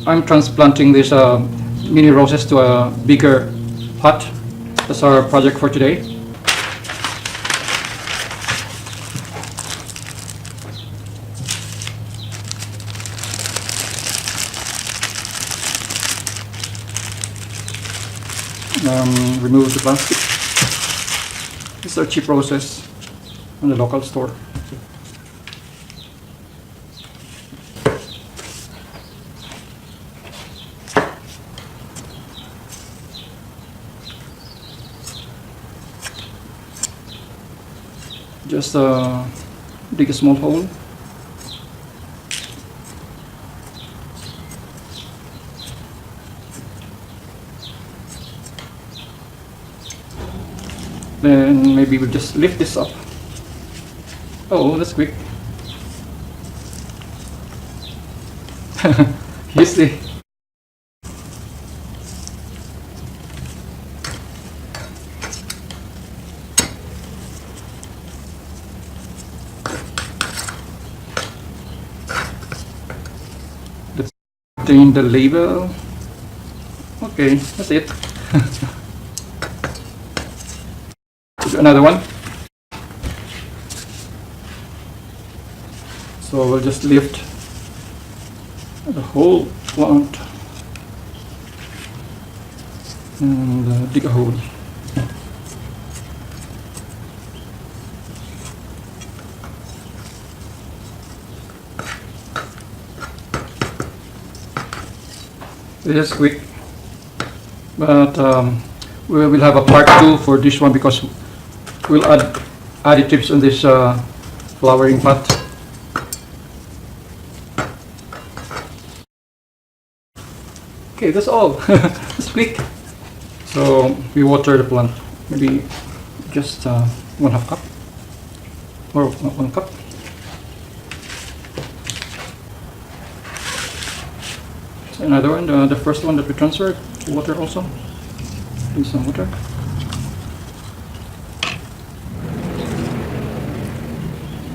I'm transplanting these mini roses to a bigger pot. That's our project for today. Remove the plastic. These are cheap roses in the local store. Just dig a small hole. Then maybe we'll just lift this up. Oh, that's quick. You see? Let's obtain the label. Okay, that's it. Another one. So we'll just lift the whole plant and dig a hole. This is quick, but we will have a part 2 for this one because we'll add additives in this flowering pot. Okay, that's all. That's quick. So we water the plant, maybe just 1/2 cup or 1 cup. So another one, the first one that we transferred, water also. Need some water.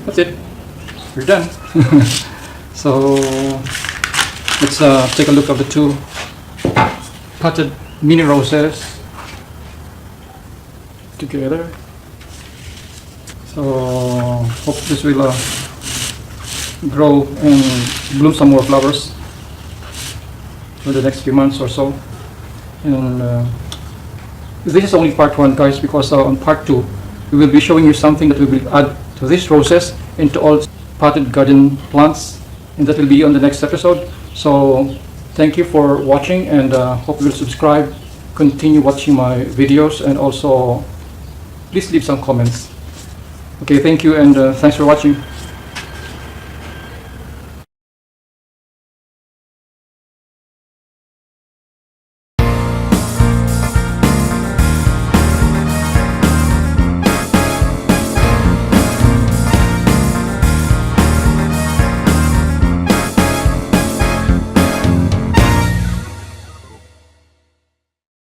That's it. We're done. So let's take a look at the 2 potted mini roses together. So hope this will grow and bloom some more flowers for the next few months or so. And this is only part 1, guys, because on part 2 we will be showing you something that we will add to these roses into all potted garden plants, and that will be on the next episode. So thank you for watching, and hope you will subscribe, continue watching my videos, and also please leave some comments. Okay, thank you, and thanks for watching.